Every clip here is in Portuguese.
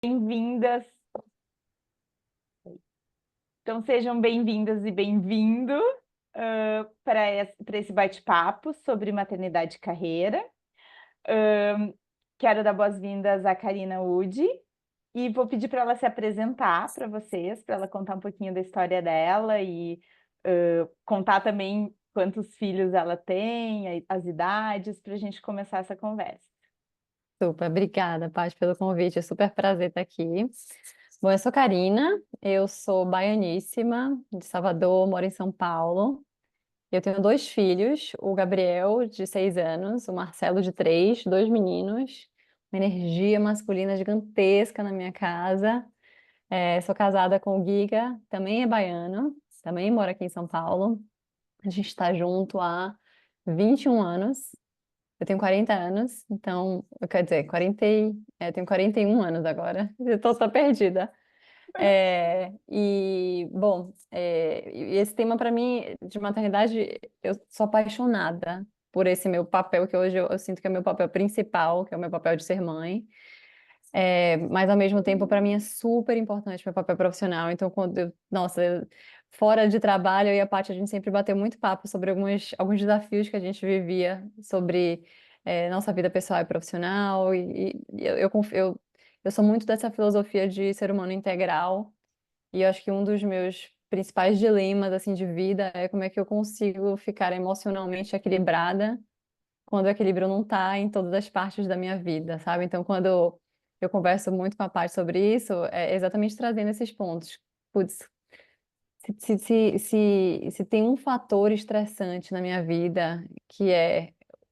Bem-vindas. Então, sejam bem-vindas e bem-vindo para esse bate-papo sobre maternidade e carreira. Quero dar boas-vindas à Karina Udi e vou pedir para ela se apresentar para vocês, para ela contar um pouquinho da história dela e contar também quantos filhos ela tem, as idades, para a gente começar essa conversa. Super, obrigada, Paty, pelo convite. É super prazer estar aqui. Bom, eu sou Karina, eu sou baianíssima, de Salvador, moro em São Paulo. Eu tenho dois filhos, o Gabriel, de 6 anos, o Marcelo, de 3, dois meninos, uma energia masculina gigantesca na minha casa. Sou casada com o Giga, também é baiano, também mora aqui em São Paulo. A gente está junto há 21 anos. Eu tenho 40 anos, então, quer dizer, eu tenho 41 anos agora, eu tô só perdida. E esse tema para mim de maternidade, eu sou apaixonada por esse meu papel, que hoje eu sinto que é o meu papel principal, que é o meu papel de ser mãe. Mas ao mesmo tempo, para mim é super importante meu papel profissional. Então, fora de trabalho, eu e a Paty, a gente sempre bateu muito papo sobre alguns desafios que a gente vivia sobre nossa vida pessoal e profissional. Eu sou muito dessa filosofia de ser humano integral. E eu acho que um dos meus principais dilemas assim de vida é como é que eu consigo ficar emocionalmente equilibrada quando o equilíbrio não está em todas as partes da minha vida, sabe? Então, quando eu converso muito com a Paty sobre isso, é exatamente trazendo esses pontos. Putz, se tem um fator estressante na minha vida, que é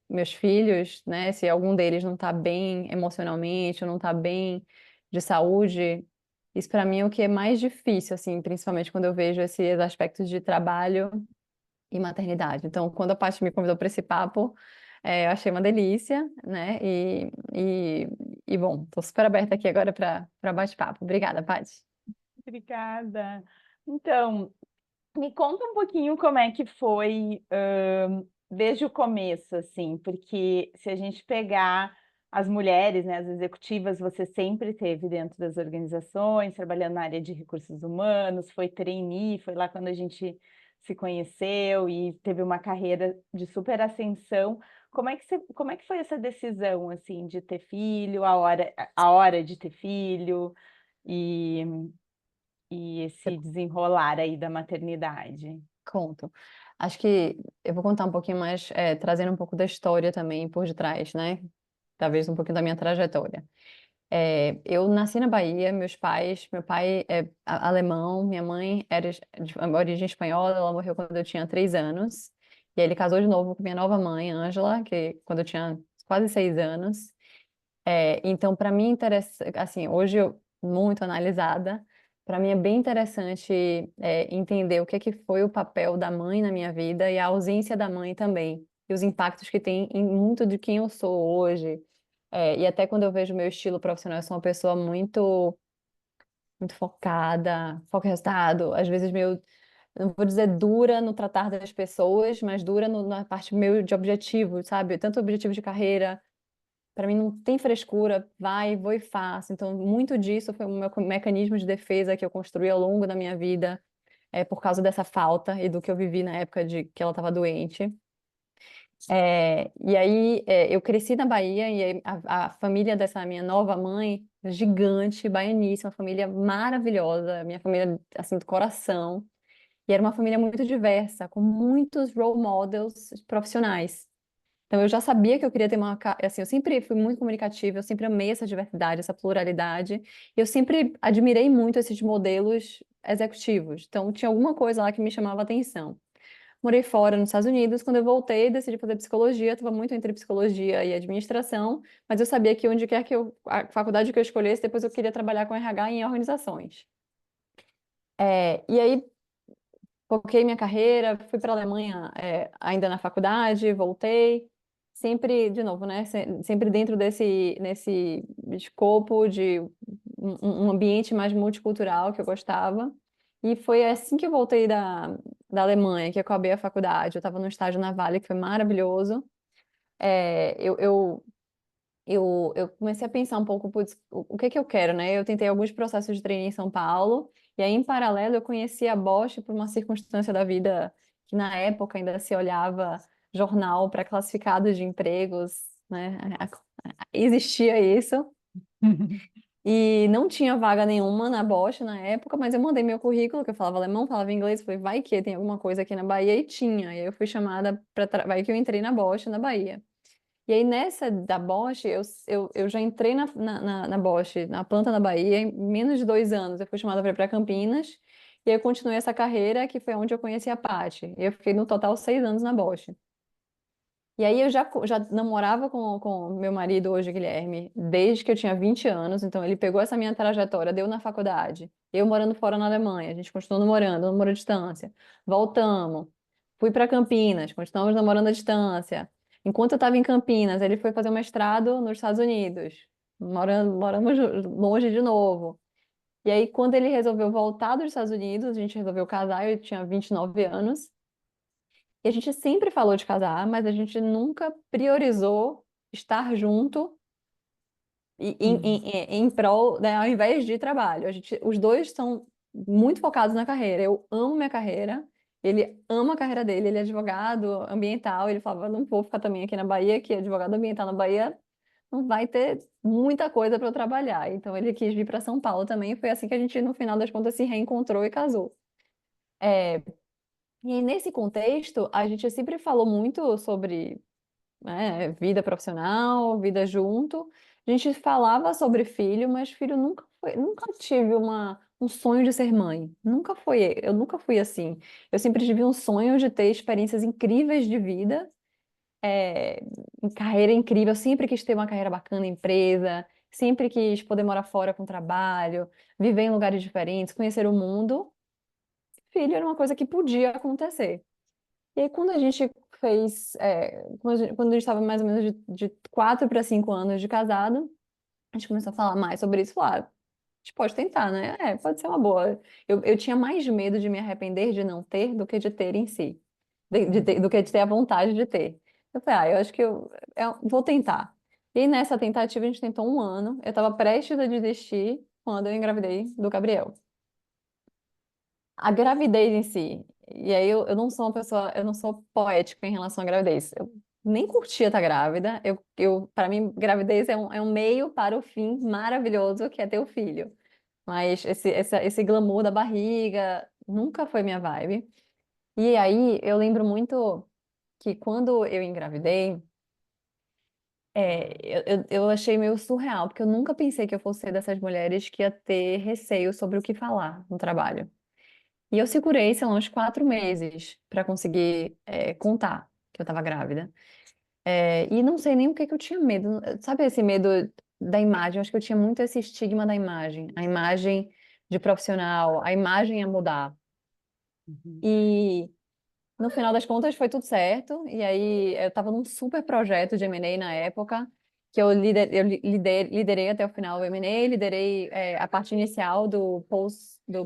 meus filhos, né? Se algum deles não está bem emocionalmente, ou não está bem de saúde, isso para mim é o que é mais difícil, assim, principalmente quando eu vejo esses aspectos de trabalho e maternidade. Então, quando a Paty me convidou para esse papo, eu achei uma delícia, né? Bom, estou super aberta aqui agora para bate-papo. Obrigada, Paty. Obrigada. Então, me conta um pouquinho como é que foi, desde o começo, assim, porque se a gente pegar as mulheres, né, as executivas, você sempre teve dentro das organizações, trabalhando na área de recursos humanos, foi trainee, foi lá quando a gente se conheceu e teve uma carreira de super ascensão. Como é que foi essa decisão, assim, de ter filho, a hora de ter filho e, e esse desenrolar aí da maternidade? Conto. Acho que eu vou contar um pouquinho mais, trazendo um pouco da história também por detrás, né? Talvez um pouquinho da minha trajetória. Eu nasci na Bahia, meu pai é alemão, minha mãe era de origem espanhola, ela morreu quando eu tinha 3 anos. E aí ele casou de novo com minha nova mãe, Ângela, que quando eu tinha quase 6 anos. Então, para mim, assim, hoje eu muito analisada, para mim é bem interessante entender o que foi o papel da mãe na minha vida e a ausência da mãe também, e os impactos que tem em muito de quem eu sou hoje. E até quando eu vejo meu estilo profissional, eu sou uma pessoa muito focada, foco em resultado, às vezes meio, não vou dizer dura no tratar das pessoas, mas dura na parte meio de objetivo, sabe? Tanto objetivo de carreira. Para mim não tem frescura, vou e faço. Então, muito disso foi um meu mecanismo de defesa que eu construí ao longo da minha vida, por causa dessa falta e do que eu vivi na época de que ela estava doente. E aí, eu cresci na Bahia e aí a família dessa minha nova mãe, gigante, baianíssima, família maravilhosa, minha família, assim, do coração. E era uma família muito diversa, com muitos role models profissionais. Então, eu já sabia que eu queria ter assim, eu sempre fui muito comunicativa, eu sempre amei essa diversidade, essa pluralidade, e eu sempre admirei muito esses modelos executivos. Então, tinha alguma coisa lá que me chamava a atenção. Morei fora nos Estados Unidos, quando eu voltei, decidi fazer psicologia, estava muito entre psicologia e administração, mas eu sabia que onde quer que a faculdade que eu escolhesse, depois eu queria trabalhar com RH em organizações. E aí, foquei minha carreira, fui para a Alemanha, ainda na faculdade, voltei, sempre, de novo, né, sempre dentro nesse escopo de um ambiente mais multicultural que eu gostava. E foi assim que eu voltei da Alemanha, que eu acabei a faculdade. Eu estava num estágio na Vale, que foi maravilhoso. Eu eu comecei a pensar um pouco, putz, o que que eu quero, né? Eu tentei alguns processos de treino em São Paulo, e aí, em paralelo, eu conheci a Bosch por uma circunstância da vida que, na época, ainda se olhava jornal para classificados de empregos, né? Existia isso. E não tinha vaga nenhuma na Bosch na época, mas eu mandei meu currículo, que eu falava alemão, falava inglês, falei, vai que tem alguma coisa aqui na Bahia, e tinha. E aí eu fui chamada para. Vai que eu entrei na Bosch na Bahia. E aí, nessa da Bosch, eu já entrei na Bosch, na planta na Bahia, em menos de 2 anos. Eu fui chamada para ir para Campinas, e aí eu continuei essa carreira, que foi onde eu conheci a Paty. E eu fiquei, no total, 6 anos na Bosch. E aí, eu já namorava com meu marido hoje, Guilherme, desde que eu tinha 20 anos. Então, ele pegou essa minha trajetória, deu na faculdade. Eu morando fora na Alemanha, a gente continuou namorando, namoro à distância. Voltamos, fui para Campinas, continuamos namorando à distância. Enquanto eu estava em Campinas, ele foi fazer um mestrado nos Estados Unidos. Moramos longe de novo. E aí, quando ele resolveu voltar dos Estados Unidos, a gente resolveu casar, eu tinha 29 anos. E a gente sempre falou de casar, mas a gente nunca priorizou estar junto em prol, né, ao invés de trabalho. Os dois são muito focados na carreira. Eu amo minha carreira, ele ama a carreira dele, ele é advogado ambiental. Ele falava, não vou ficar também aqui na Bahia, que advogado ambiental na Bahia não vai ter muita coisa para eu trabalhar. Então ele quis vir para São Paulo também. E foi assim que a gente, no final das contas, se reencontrou e casou. É, e nesse contexto, a gente sempre falou muito sobre, né, vida profissional, vida junto. A gente falava sobre filho, mas filho nunca tive um sonho de ser mãe. Eu nunca fui assim. Eu sempre tive um sonho de ter experiências incríveis de vida, é, carreira incrível. Eu sempre quis ter uma carreira bacana em empresa, sempre quis poder morar fora com trabalho, viver em lugares diferentes, conhecer o mundo. Filho era uma coisa que podia acontecer. E aí, quando a gente quando a gente estava mais ou menos de 4 para 5 anos de casado, a gente começou a falar mais sobre isso. Falar, a gente pode tentar, né? É, pode ser uma boa. Eu tinha mais medo de me arrepender de não ter do que de ter em si, do que de ter a vontade de ter. Eu falei, eu acho que eu vou tentar. E aí, nessa tentativa, a gente tentou 1 ano. Eu estava prestes a desistir quando eu engravidei do Gabriel. A gravidez em si. E aí eu não sou uma pessoa, eu não sou poética em relação à gravidez. Eu nem curtia estar grávida. Para mim, gravidez é um meio para o fim maravilhoso que é ter o filho. Mas esse glamour da barriga nunca foi minha vibe. E aí eu lembro muito que quando eu engravidei, eu achei meio surreal, porque eu nunca pensei que eu fosse ser dessas mulheres que ia ter receio sobre o que falar no trabalho. E eu segurei, sei lá, uns 4 meses para conseguir contar que eu estava grávida. E não sei nem o que que eu tinha medo. Sabe esse medo da imagem? Eu acho que eu tinha muito esse estigma da imagem. A imagem de profissional, a imagem a mudar. Uhum. E no final das contas foi tudo certo. E aí eu estava num super projeto de M&A na época, que liderei até o final o M&A, liderei a parte inicial do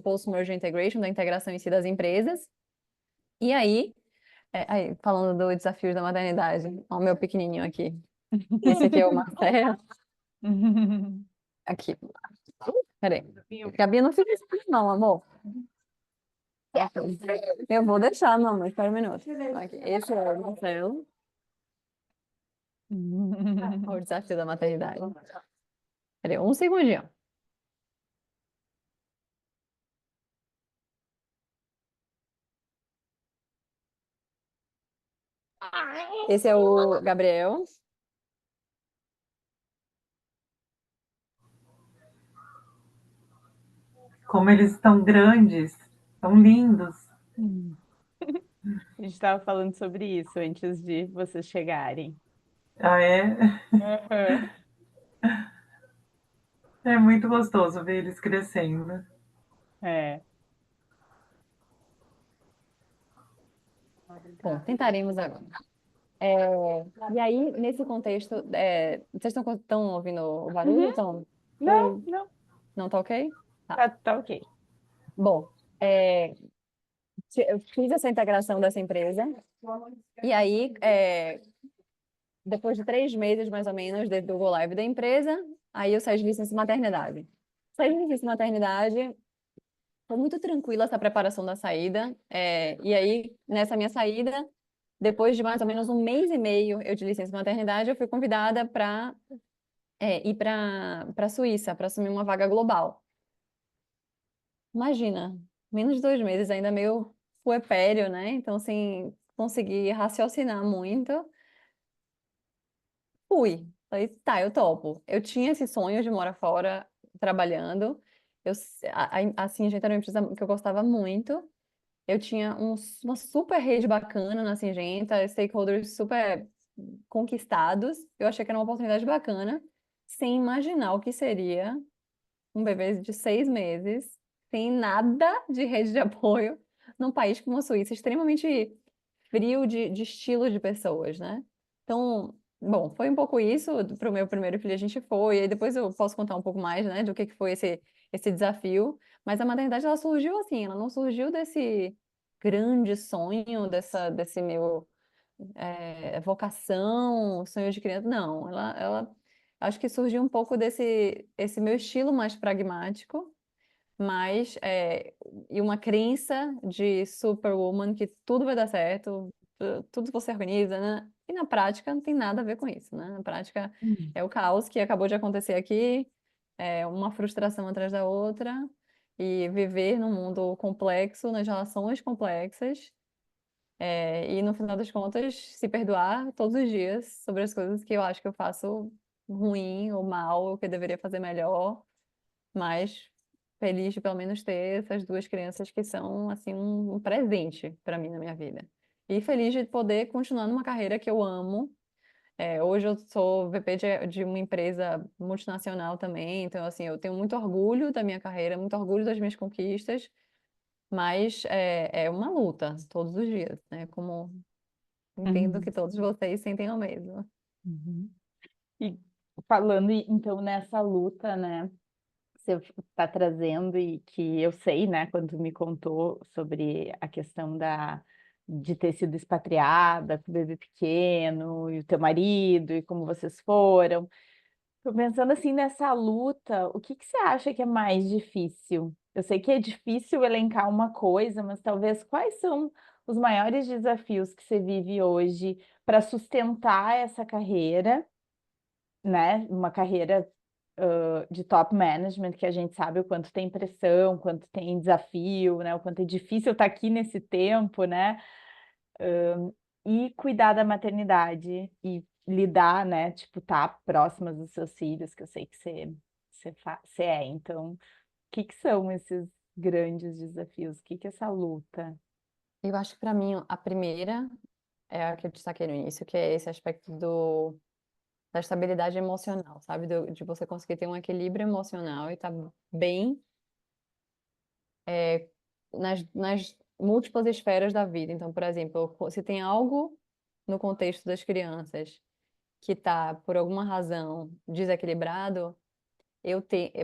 post-merger integration, da integração em si das empresas. E aí, falando do desafio da maternidade, ó, o meu pequenininho aqui. Esse aqui é o Marcelo. Aqui. Peraí. Gabi, não fica assim, não, amor. Eu vou deixar, não, mas espera um minuto. Aqui. Esse é o Marcelo. O desafio da maternidade. Peraí, um segundinho. Esse é o Gabriel. Como eles estão grandes, tão lindos. A gente estava falando sobre isso antes de vocês chegarem. Ah, é? Aham. É muito gostoso ver eles crescendo. É. Bom, tentaremos agora. É, e aí, nesse contexto, vocês estão ouvindo o barulho? Uhum. Então, Não, não, não tá ok? Tá. tá ok. Bom, eu fiz essa integração dessa empresa, e aí depois de 3 meses, mais ou menos, do Go Live da empresa, aí eu saí de licença maternidade. Saí de licença maternidade, foi muito tranquila essa preparação da saída. E aí, nessa minha saída, depois de mais ou menos 1 mês e meio eu de licença maternidade, eu fui convidada para ir para a Suíça, para assumir uma vaga global. Imagina, menos de 2 meses, ainda meio puerpério, né? Então, assim, consegui raciocinar muito. Fui. Falei, tá, eu topo. Eu tinha esse sonho de morar fora, trabalhando. Assim, a gente era uma empresa que eu gostava muito. Eu tinha uma super rede bacana na Singenta, stakeholders super conquistados. Eu achei que era uma oportunidade bacana, sem imaginar o que seria um bebê de 6 meses, sem nada de rede de apoio, num país como a Suíça, extremamente frio de estilo de pessoas, né? Então, bom, foi um pouco isso. Para o meu primeiro filho a gente foi, e aí depois eu posso contar um pouco mais, né, do que foi esse desafio. Mas a maternidade, ela surgiu assim, ela não surgiu desse grande sonho, desse meu vocação, sonho de criança, não. Ela acho que surgiu um pouco esse meu estilo mais pragmático, mas e uma crença de superwoman que tudo vai dar certo, tudo você organiza, né? E na prática não tem nada a ver com isso, né? Na prática Hum. é o caos que acabou de acontecer aqui, é uma frustração atrás da outra, e viver num mundo complexo, nas relações complexas, e no final das contas se perdoar todos os dias sobre as coisas que eu acho que eu faço ruim ou mal, ou que eu deveria fazer melhor, mas feliz de pelo menos ter essas duas crianças que são assim um presente para mim na minha vida. E feliz de poder continuar numa carreira que eu amo. Hoje eu sou VP de uma empresa multinacional também, então assim, eu tenho muito orgulho da minha carreira, muito orgulho das minhas conquistas, mas é uma luta todos os dias, né? Como entendo que Uhum. todos vocês sentem o mesmo. Uhum. E falando então nessa luta, né, que você está trazendo e que eu sei, né, quando tu me contou sobre a questão de ter sido expatriada com o bebê pequeno e o teu marido e como vocês foram. Tô pensando assim nessa luta, o que que você acha que é mais difícil? Eu sei que é difícil elencar uma coisa, mas talvez quais são os maiores desafios que você vive hoje para sustentar essa carreira, né? Uma carreira de top management, que a gente sabe o quanto tem pressão, quanto tem desafio, né? O quanto é difícil estar aqui nesse tempo, né? E cuidar da maternidade e lidar, né? Tipo, tá próximas dos seus filhos, que eu sei que você é. Então, o que que são esses grandes desafios? O que que é essa luta? Eu acho que para mim a primeira é a que eu destaquei no início, que é esse aspecto da estabilidade emocional, sabe? De você conseguir ter um equilíbrio emocional e estar bem nas múltiplas esferas da vida. Então, por exemplo, se tem algo no contexto das crianças que está, por alguma razão, desequilibrado,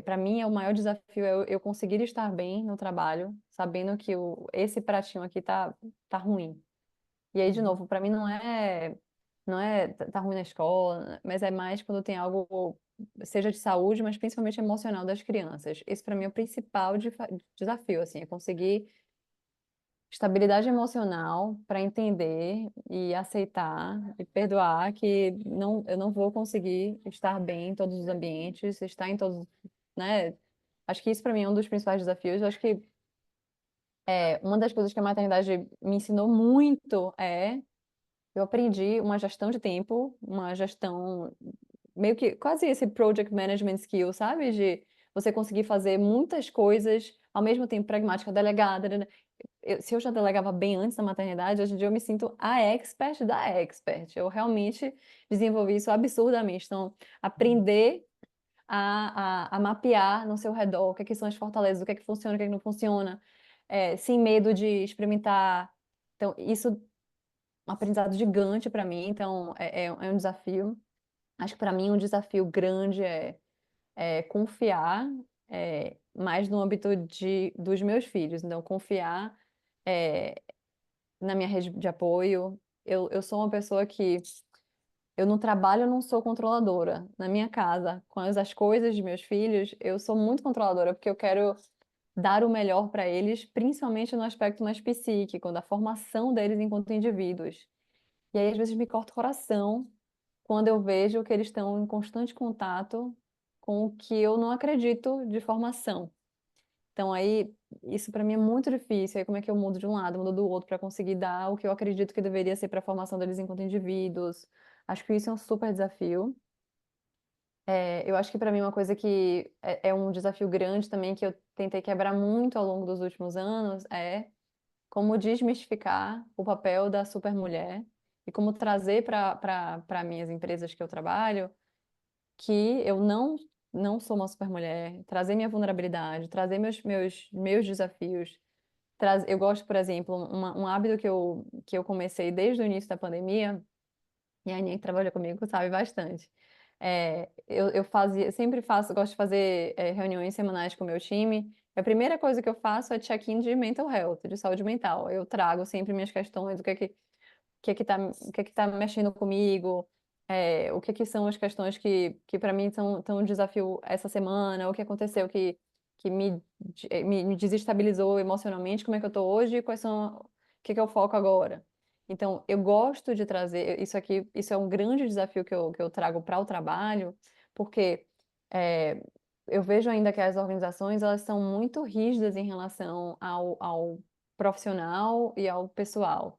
para mim, o maior desafio é eu conseguir estar bem no trabalho, sabendo que esse pratinho aqui tá ruim. E aí, de novo, para mim não é tá ruim na escola, mas é mais quando tem algo, seja de saúde, mas principalmente emocional das crianças. Esse para mim é o principal desafio, assim, é conseguir estabilidade emocional para entender e aceitar e perdoar que eu não vou conseguir estar bem em todos os ambientes, estar em todos, né? Acho que isso para mim é um dos principais desafios. Eu acho que uma das coisas que a maternidade me ensinou muito eu aprendi uma gestão de tempo, uma gestão meio que quase esse project management skill, sabe? De você conseguir fazer muitas coisas ao mesmo tempo pragmática, delegada, né? Se eu já delegava bem antes da maternidade, hoje em dia eu me sinto a expert da expert. Eu realmente desenvolvi isso absurdamente. Então, aprender a mapear no seu redor o que, é que são as fortalezas, o que é que funciona, o que é que não funciona, sem medo de experimentar. Então, isso é um aprendizado gigante para mim. Então, é um desafio. Acho que para mim um desafio grande é confiar mais no âmbito dos meus filhos. Então, confiar é, na minha rede de apoio. Eu sou uma pessoa que Eu no trabalho eu não sou controladora. Na minha casa, com as coisas de meus filhos, eu sou muito controladora, porque eu quero dar o melhor para eles, principalmente no aspecto mais psíquico, da formação deles enquanto indivíduos. E aí, às vezes, me corta o coração quando eu vejo que eles estão em constante contato com o que eu não acredito de formação. Então, aí, isso para mim é muito difícil. Aí, como é que eu mudo de um lado, mudo do outro para conseguir dar o que eu acredito que deveria ser para a formação deles enquanto indivíduos? Acho que isso é um super desafio. Eu acho que para mim uma coisa que é um desafio grande também que eu tentei quebrar muito ao longo dos últimos anos é como desmistificar o papel da supermulher e como trazer para minhas empresas que eu trabalho que eu não sou uma supermulher, trazer minha vulnerabilidade, trazer meus desafios. Eu gosto, por exemplo, um hábito que eu comecei desde o início da pandemia, e a Aninha que trabalha comigo sabe bastante. Eu fazia, sempre faço, gosto de fazer reuniões semanais com o meu time. A primeira coisa que eu faço é check-in de mental health, de saúde mental. Eu trago sempre minhas questões, o que é que tá mexendo comigo, o que são as questões que para mim são um desafio essa semana, o que aconteceu que me desestabilizou emocionalmente, como é que eu estou hoje e o que é o foco agora. Então, eu gosto de trazer isso aqui, isso é um grande desafio que eu trago para o trabalho, porque é, eu vejo ainda que as organizações elas são muito rígidas em relação ao profissional e ao pessoal.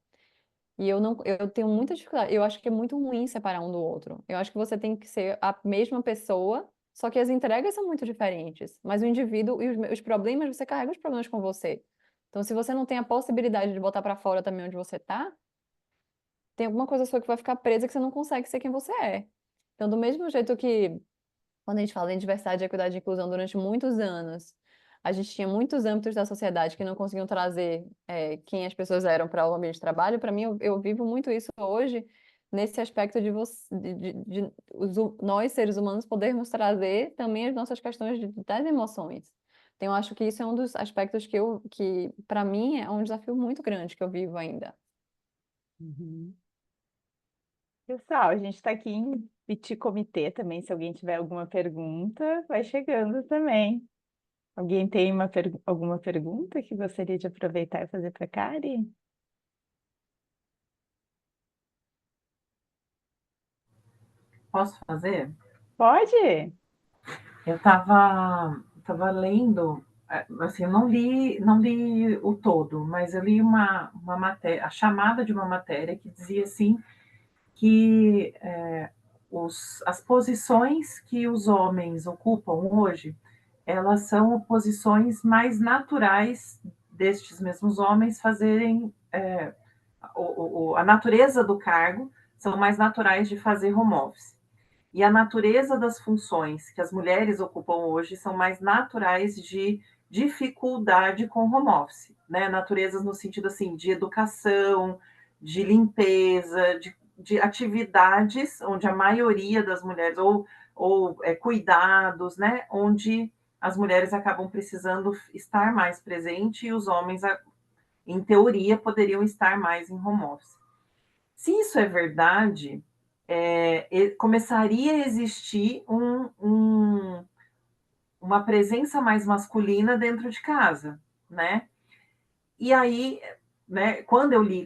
E eu não, eu tenho muita dificuldade. Eu acho que é muito ruim separar um do outro. Eu acho que você tem que ser a mesma pessoa, só que as entregas são muito diferentes. Mas o indivíduo e os problemas, você carrega os problemas com você. Então, se você não tem a possibilidade de botar para fora também onde você tá, tem alguma coisa sua que vai ficar presa que você não consegue ser quem você é. Então, do mesmo jeito que quando a gente fala em diversidade, equidade e inclusão durante muitos anos, a gente tinha muitos âmbitos da sociedade que não conseguiam trazer quem as pessoas eram para o ambiente de trabalho. Para mim, eu vivo muito isso hoje, nesse aspecto de nós, seres humanos, podermos trazer também as nossas questões das emoções. Então, eu acho que isso é um dos aspectos que para mim, é um desafio muito grande que eu vivo ainda. Uhum. Pessoal, a gente está aqui em petit comitê também. Se alguém tiver alguma pergunta, vai chegando também. Alguém tem alguma pergunta que gostaria de aproveitar e fazer para a Kari? Posso fazer? Pode? Eu estava lendo, assim, eu não li o todo, mas eu li uma matéria, a chamada de uma matéria que dizia assim que as posições que os homens ocupam hoje, elas são posições mais naturais destes mesmos homens fazerem a natureza do cargo são mais naturais de fazer home office. E a natureza das funções que as mulheres ocupam hoje são mais naturais de dificuldade com home office, né? Naturezas no sentido assim de educação, de limpeza, de atividades onde a maioria das mulheres ou cuidados, né? Onde as mulheres acabam precisando estar mais presente e os homens, em teoria, poderiam estar mais em home office. Se isso é verdade, começaria a existir uma presença mais masculina dentro de casa, né? E aí, né, quando eu li,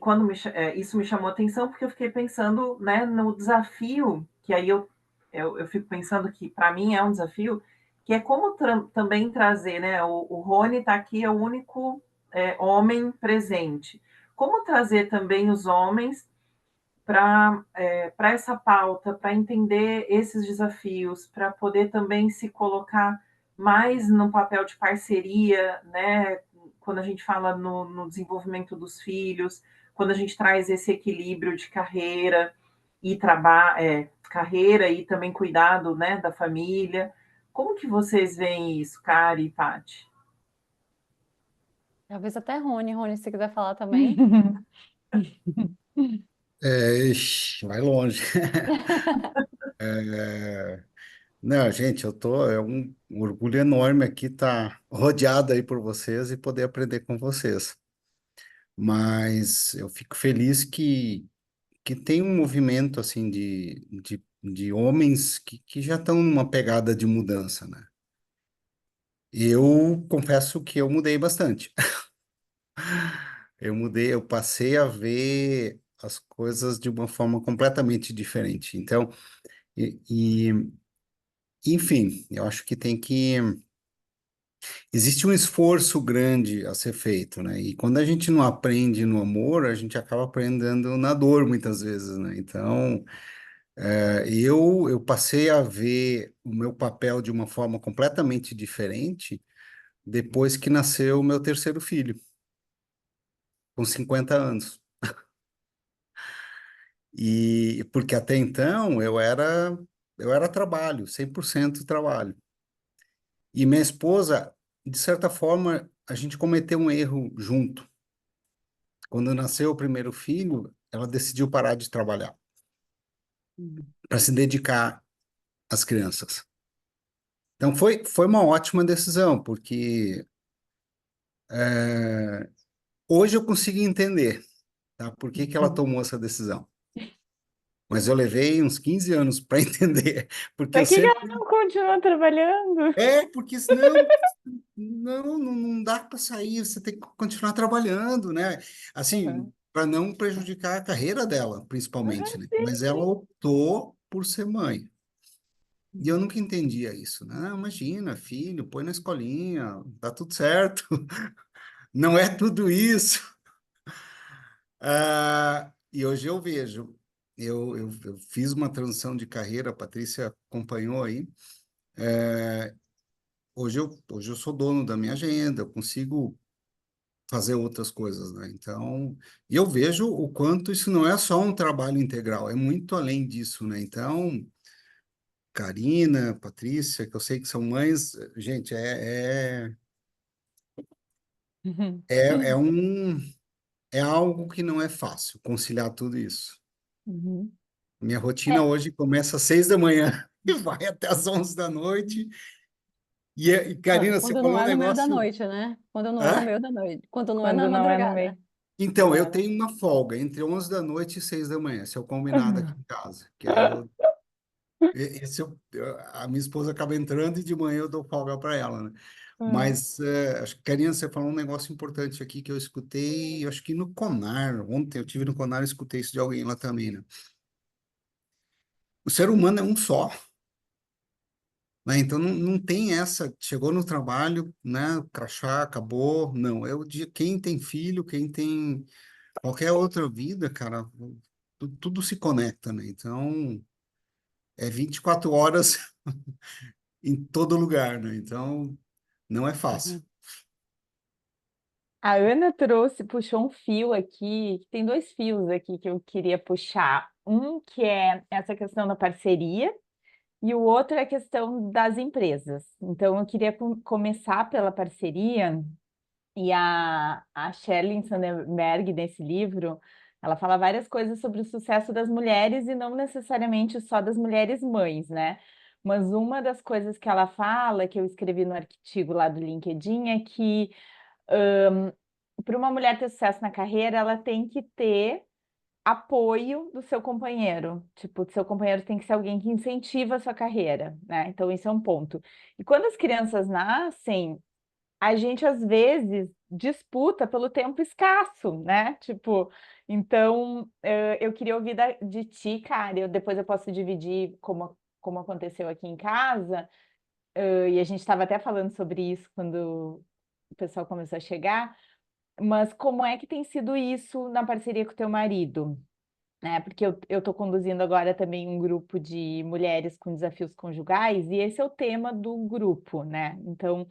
isso me chamou a atenção, porque eu fiquei pensando, né, no desafio, que aí eu fico pensando que para mim é um desafio, que é como também trazer, né, o Rony está aqui, é o único homem presente. Como trazer também os homens para essa pauta, para entender esses desafios, para poder também se colocar mais no papel de parceria, né? Quando a gente fala no desenvolvimento dos filhos, quando a gente traz esse equilíbrio de carreira e trabalho, carreira e também cuidado, né, da família. Como que vocês veem isso, Kari e Paty? Talvez até Rony, se quiser falar também. Ixi, vai longe. Não, gente, é um orgulho enorme aqui estar rodeado aí por vocês e poder aprender com vocês. Mas eu fico feliz que tem um movimento assim de homens que já estão numa pegada de mudança, né? Eu confesso que eu mudei bastante. Eu mudei, eu passei a ver as coisas de uma forma completamente diferente. Então, e, enfim, eu acho que tem que existe um esforço grande a ser feito, né? E quando a gente não aprende no amor, a gente acaba aprendendo na dor muitas vezes, né? Então, eu passei a ver o meu papel de uma forma completamente diferente depois que nasceu o meu terceiro filho, com 50 anos. E porque até então eu era trabalho, 100% trabalho. E minha esposa, de certa forma, a gente cometeu um erro junto. Quando nasceu o primeiro filho, ela decidiu parar de trabalhar Uhum. para se dedicar às crianças. Então foi uma ótima decisão, porque hoje eu consigo entender, tá, por que que ela tomou essa decisão. Mas eu levei uns 15 anos para entender, porque eu Por que ela sempre não continua trabalhando? porque senão não dá para sair, você tem que continuar trabalhando, né? Assim, Uhum. para não prejudicar a carreira dela, principalmente, Uhum, né? sim, Mas ela sim. optou por ser mãe. E eu Uhum. nunca entendia isso, né? Não, imagina, filho, põe na escolinha, tá tudo certo. Não é tudo isso. E hoje eu vejo, eu fiz uma transição de carreira, a Patrícia acompanhou aí. Hoje eu sou dono da minha agenda, eu consigo fazer outras coisas, né? Então, e eu vejo o quanto isso não é só um trabalho integral, é muito além disso, né? Então, Karina, Patrícia, que eu sei que são mães, gente, Uhum. é, é um, é algo que não é fácil conciliar tudo isso. Uhum. Minha rotina É. hoje começa às 6 da manhã e vai até às 11 da noite. E Karina, você Quando não falou um é no meio da negócio. noite, né? Quando não é no Hã? meio da noite. Quando não é na Quando não é no madrugada. meio. Então, eu tenho uma folga entre 11 da noite e 6 da manhã, se eu combinado aqui em casa. Que aí a minha esposa acaba entrando e de manhã eu dou folga para ela, né? Uhum. Mas, acho que, Karina, você falou um negócio importante aqui que eu escutei, acho que no Conar, ontem eu tive no Conar e escutei isso de alguém lá também, né? O ser humano é um só, né? Então não tem essa, chegou no trabalho, né? Crachá, acabou. Não, quem tem filho, quem tem qualquer outra vida, cara, tudo se conecta, né? Então, é 24 horas em todo lugar, né? Então, não é fácil. Uhum. A Ana trouxe, puxou um fio aqui, que tem dois fios aqui que eu queria puxar. Um que é essa questão da parceria e o outro é a questão das empresas. Então, eu queria começar pela parceria e a Sheryl Sandberg, nesse livro, ela fala várias coisas sobre o sucesso das mulheres e não necessariamente só das mulheres mães, né? Mas uma das coisas que ela fala, que eu escrevi no artigo lá do LinkedIn, é que para uma mulher ter sucesso na carreira, ela tem que ter apoio do seu companheiro. Tipo, o seu companheiro tem que ser alguém que incentiva a sua carreira, né? Então, isso é um ponto. E quando as crianças nascem, a gente às vezes disputa pelo tempo escasso, né? Tipo, então eu queria ouvir de ti, cara. Depois eu posso dividir como aconteceu aqui em casa. E a gente estava até falando sobre isso quando o pessoal começou a chegar. Mas como é que tem sido isso na parceria com o teu marido? Né? Porque eu estou conduzindo agora também um grupo de mulheres com desafios conjugais, e esse é o tema do grupo, né? Então,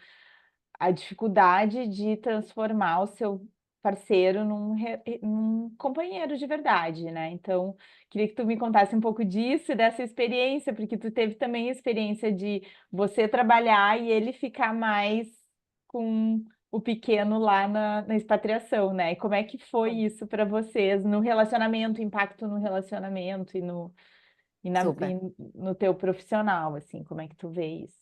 a dificuldade de transformar o seu parceiro num companheiro de verdade, né? Então, queria que tu me contasse um pouco disso, dessa experiência, porque tu teve também a experiência de você trabalhar e ele ficar mais com o pequeno lá na expatriação, né? E como é que foi isso para vocês no relacionamento, impacto no relacionamento Super. e no teu profissional, assim, como é que tu vê isso?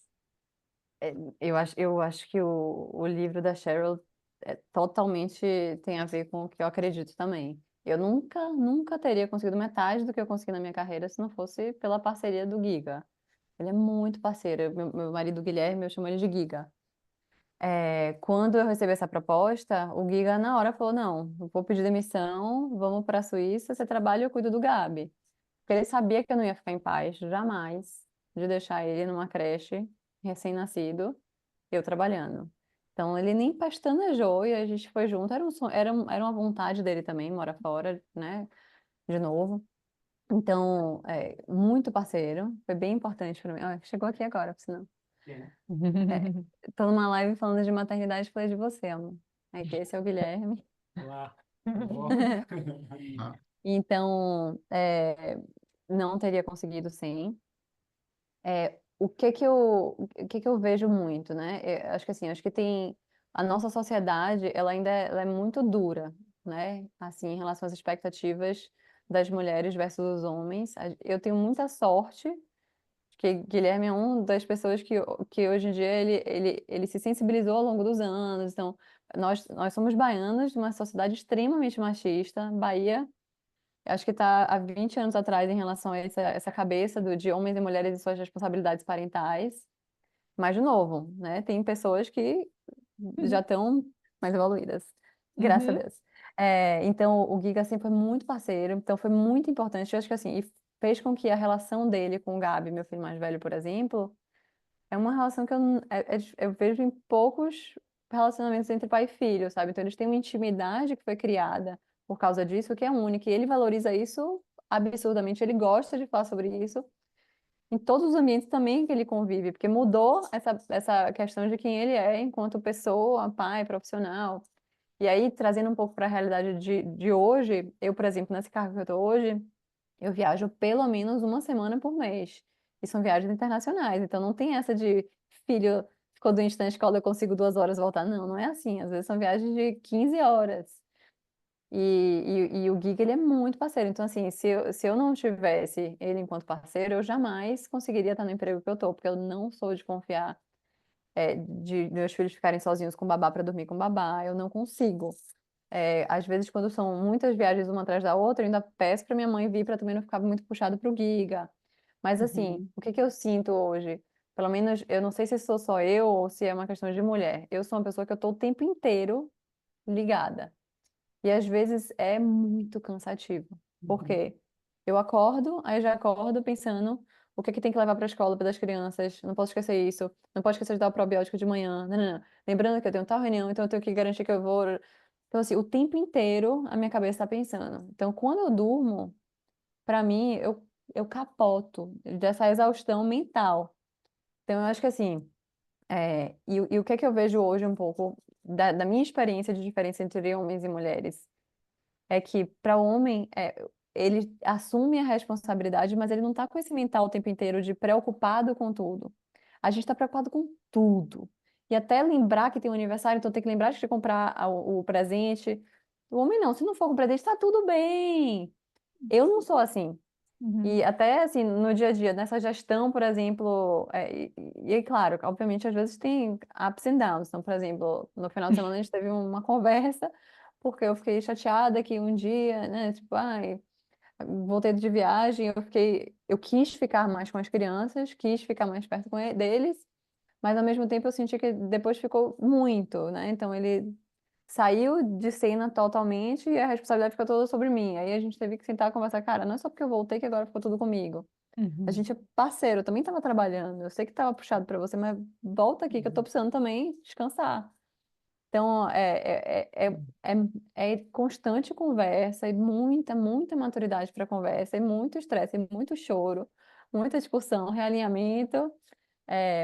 Eu acho que o livro da Cheryl totalmente tem a ver com o que eu acredito também. Eu nunca teria conseguido metade do que eu consegui na minha carreira se não fosse pela parceria do Giga. Ele é muito parceiro. Meu marido Guilherme, eu chamo ele de Giga. Quando eu recebi essa proposta, o Giga na hora falou: Não, eu vou pedir demissão, vamos para a Suíça, você trabalha e eu cuido do Gabi. Porque ele sabia que eu não ia ficar em paz, jamais, de deixar ele numa creche, recém-nascido, eu trabalhando. Então ele nem pestanejou e a gente foi junto. Era um sonho, era uma vontade dele também, mora fora, né? De novo. Então, muito parceiro, foi bem importante para mim. Ó, chegou aqui agora, por sinal. Tô numa live falando de maternidade, falei de você, amor. Aí que esse é o Guilherme. Olá, tudo bom? Ah, Então, não teria conseguido sem. O que que eu vejo muito, né? Acho que assim, acho que tem a nossa sociedade, ela é muito dura, né? Assim, em relação às expectativas das mulheres versus os homens. Eu tenho muita sorte que Guilherme é uma das pessoas que hoje em dia ele se sensibilizou ao longo dos anos. Então, nós somos baianos de uma sociedade extremamente machista. Bahia, acho que está há 20 anos atrás em relação a essa cabeça de homens e mulheres e suas responsabilidades parentais. Mas, de novo, né? Tem pessoas que já estão mais evoluídas, graças a Uhum, Deus. Então, o Giga sempre foi muito parceiro, então foi muito importante. Eu acho que assim, e fez com que a relação dele com o Gabi, meu filho mais velho, por exemplo, é uma relação que eu vejo em poucos relacionamentos entre pai e filho, sabe? Então, eles têm uma intimidade que foi criada por causa disso, que é única, e ele valoriza isso absurdamente, ele gosta de falar sobre isso em todos os ambientes também que ele convive, porque mudou essa questão de quem ele é enquanto pessoa, pai, profissional. E aí, trazendo um pouco para a realidade de hoje, eu, por exemplo, nesse cargo que eu estou hoje, eu viajo pelo menos uma semana por mês. E são viagens internacionais, então não tem essa de filho ficou doente na escola, eu consigo 2 horas voltar. Não, não é assim. Às vezes são viagens de 15 horas. E o Giga, ele é muito parceiro. Então, assim, se eu não tivesse ele enquanto parceiro, eu jamais conseguiria estar no emprego que eu tô, porque eu não sou de confiar, de meus filhos ficarem sozinhos com babá para dormir com babá. Eu não consigo. Às vezes, quando são muitas viagens uma atrás da outra, eu ainda peço para minha mãe vir para também não ficar muito puxado pro Giga. Mas, assim, uhum, o que que eu sinto hoje? Pelo menos, eu não sei se sou só eu ou se é uma questão de mulher. Eu sou uma pessoa que eu tô o tempo inteiro ligada. E às vezes é muito cansativo. Por uhum, quê? Eu acordo, aí já acordo pensando o que é que tem que levar para a escola para as crianças. Não posso esquecer isso. Não posso esquecer de dar o probiótico de manhã. Não, não, não. Lembrando que eu tenho tal reunião, então eu tenho que garantir que eu vou. Então, assim, o tempo inteiro a minha cabeça está pensando. Então, quando eu durmo, para mim, eu capoto dessa exaustão mental. Então, eu acho que assim. E o que é que eu vejo hoje um pouco da minha experiência de diferença entre homens e mulheres? É que para o homem, ele assume a responsabilidade, mas ele não está com esse mental o tempo inteiro de preocupado com tudo. A gente está preocupado com tudo. E até lembrar que tem um aniversário, então tem que lembrar de comprar o presente. O homem não, se não for com presente, está tudo bem. Eu não sou assim. uhum, E até assim, no dia a dia, nessa gestão, por exemplo, claro, obviamente às vezes tem ups and downs. Então, por exemplo, no final de semana a gente teve uma conversa, porque eu fiquei chateada que um dia, né, tipo, ai, voltei de viagem, eu quis ficar mais com as crianças, quis ficar mais perto deles, mas ao mesmo tempo eu senti que depois ficou muito, né? Então ele saiu de cena totalmente e a responsabilidade ficou toda sobre mim. Aí a gente teve que sentar e conversar, cara, não é só porque eu voltei que agora ficou tudo comigo. A uhum, gente é parceiro, eu também estava trabalhando. Eu sei que estava puxado para você, mas volta aqui que eu tô precisando também descansar. Então, é constante conversa e muita maturidade para conversa, e muito estresse, e muito choro, muita discussão, realinhamento.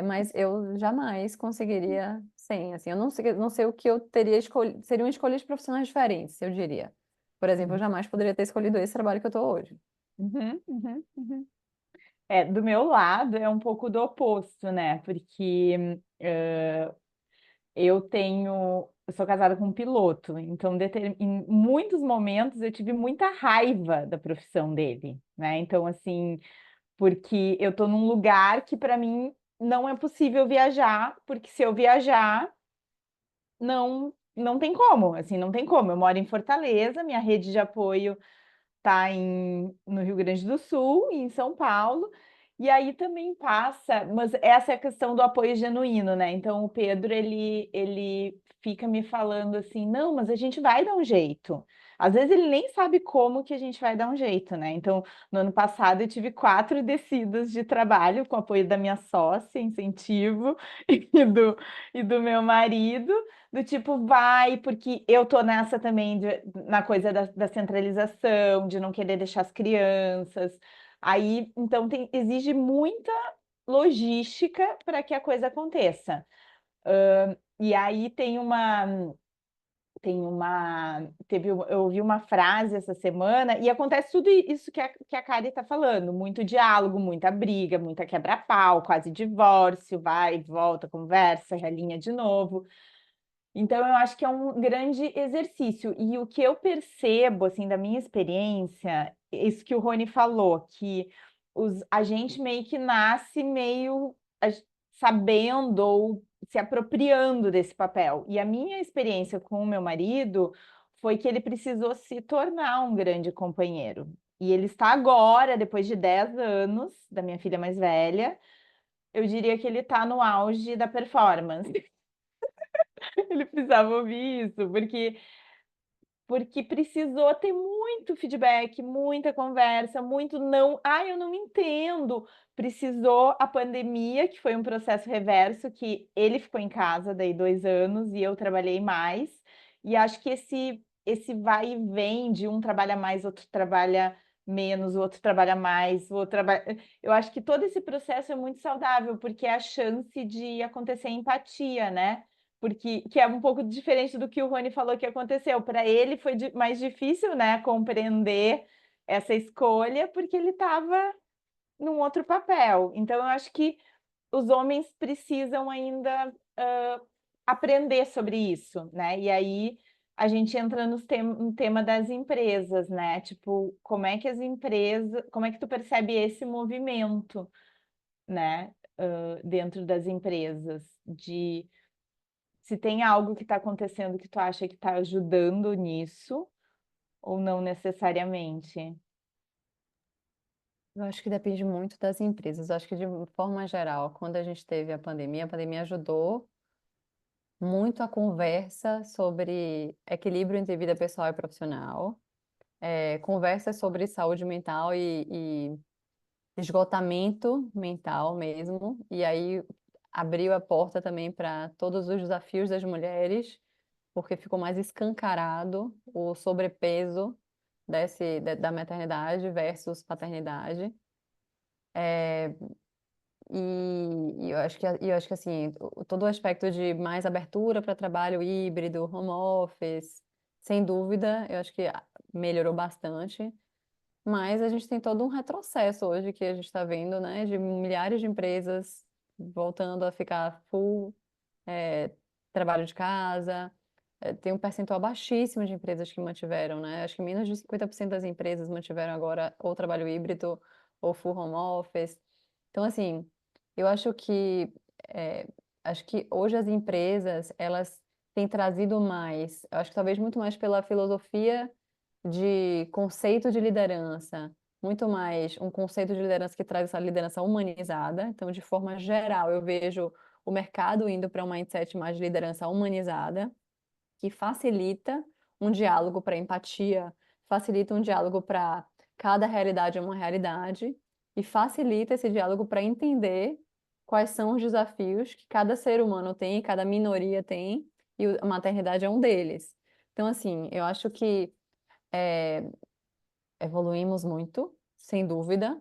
Mas eu jamais conseguiria sem, assim, eu não sei o que eu teria escolhido, seriam escolhas profissionais diferentes, eu diria. Por exemplo, eu uhum, jamais poderia ter escolhido esse trabalho que eu estou hoje. uhum, uhum, uhum. Do meu lado é um pouco do oposto, né? Porque eu sou casada com um piloto, então em muitos momentos eu tive muita raiva da profissão dele, né? Então, assim, porque eu tô num lugar que para mim não é possível viajar, porque se eu viajar, não. não tem como, assim, não tem como. Eu moro em Fortaleza, minha rede de apoio tá no Rio Grande do Sul e em São Paulo. E aí também passa, mas essa é a questão do apoio genuíno, né? Então o Pedro ele fica me falando assim, não, mas a gente vai dar um jeito. Às vezes ele nem sabe como que a gente vai dar um jeito, né? Então, no ano passado eu tive 4 descidas de trabalho com apoio da minha sócia, incentivo, e do meu marido do tipo, vai, porque eu tô nessa também, na coisa da centralização, de não querer deixar as crianças. Aí, então, exige muita logística para que a coisa aconteça. E aí eu ouvi uma frase essa semana, e acontece tudo isso que a Kari está falando: muito diálogo, muita briga, muita quebra-pau, quase divórcio, vai, volta, conversa, relinha de novo. Então, eu acho que é um grande exercício. E o que eu percebo, assim, da minha experiência, isso que o Rony falou, que a gente meio que nasce meio sabendo ou se apropriando desse papel. E a minha experiência com o meu marido foi que ele precisou se tornar um grande companheiro. E ele está agora, depois de 10 anos, da minha filha mais velha, eu diria que ele está no auge da performance. Ele precisava ouvir isso, porque precisou ter muito feedback, muita conversa, muito não, eu não entendo. Precisou a pandemia, que foi um processo reverso, que ele ficou em casa daí 2 anos e eu trabalhei mais. E acho que esse vai e vem de um trabalha mais, outro trabalha menos, o outro trabalha mais, o outro trabalha. Eu acho que todo esse processo é muito saudável, porque é a chance de acontecer empatia, né? Porque que é um pouco diferente do que o Rony falou que aconteceu. Para ele foi mais difícil, né, compreender essa escolha, porque ele estava num outro papel. Então, eu acho que os homens precisam ainda aprender sobre isso, né? E aí a gente entra no tema das empresas, né? Tipo, como é que tu percebe esse movimento, né, dentro das empresas, de se tem algo que está acontecendo que tu acha que está ajudando nisso, ou não necessariamente? Eu acho que depende muito das empresas. Eu acho que, de forma geral, quando a gente teve a pandemia ajudou muito a conversa sobre equilíbrio entre vida pessoal e profissional, conversa sobre saúde mental e esgotamento mental mesmo, e aí abriu a porta também para todos os desafios das mulheres, porque ficou mais escancarado o sobrepeso da maternidade versus paternidade. E eu acho que assim, todo o aspecto de mais abertura para trabalho híbrido, home office, sem dúvida, eu acho que melhorou bastante. Mas a gente tem todo um retrocesso hoje que a gente está vendo, né, de milhares de empresas voltando a ficar full trabalho de casa. Tem um percentual baixíssimo de empresas que mantiveram, né? Acho que menos de 50% das empresas mantiveram agora ou trabalho híbrido ou full home office. Então, assim, eu é, acho que hoje as empresas, elas têm trazido mais, eu acho que talvez muito mais pela filosofia de conceito de liderança, muito mais um conceito de liderança que traz essa liderança humanizada. Então, de forma geral, eu vejo o mercado indo para um mindset mais de liderança humanizada, que facilita um diálogo para empatia, facilita um diálogo para cada realidade é uma realidade, e facilita esse diálogo para entender quais são os desafios que cada ser humano tem, cada minoria tem, e a maternidade é um deles. Então, assim, eu acho que é, evoluímos muito, sem dúvida.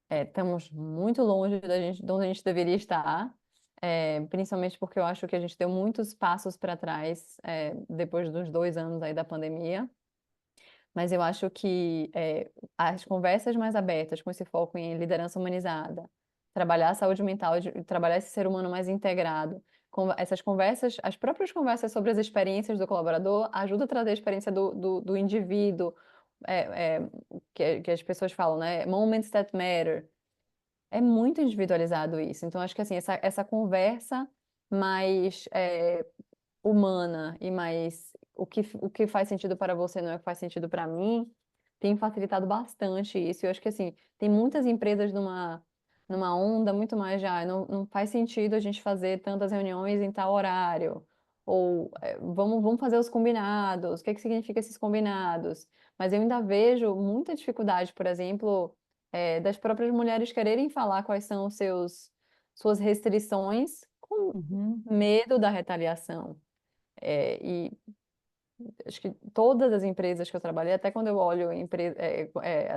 Estamos muito longe de onde a gente deveria estar, principalmente porque eu acho que a gente deu muitos passos para trás, depois dos 2 anos aí da pandemia. Mas eu acho que as conversas mais abertas, com esse foco em liderança humanizada, trabalhar a saúde mental, trabalhar esse ser humano mais integrado, essas conversas, as próprias conversas sobre as experiências do colaborador, ajuda a trazer a experiência do indivíduo, que as pessoas falam, né? Moments that matter. É muito individualizado isso. Então, acho que assim, essa conversa mais humana e mais o que faz sentido para você não é o que faz sentido para mim, tem facilitado bastante isso. Eu acho que assim, tem muitas empresas numa onda muito mais já, não faz sentido a gente fazer tantas reuniões em tal horário. Ou vamos fazer os combinados. O que que significa esses combinados? Mas eu ainda vejo muita dificuldade, por exemplo, das próprias mulheres quererem falar quais são os suas restrições com Uhum. medo da retaliação. E acho que todas as empresas que eu trabalhei, até quando eu olho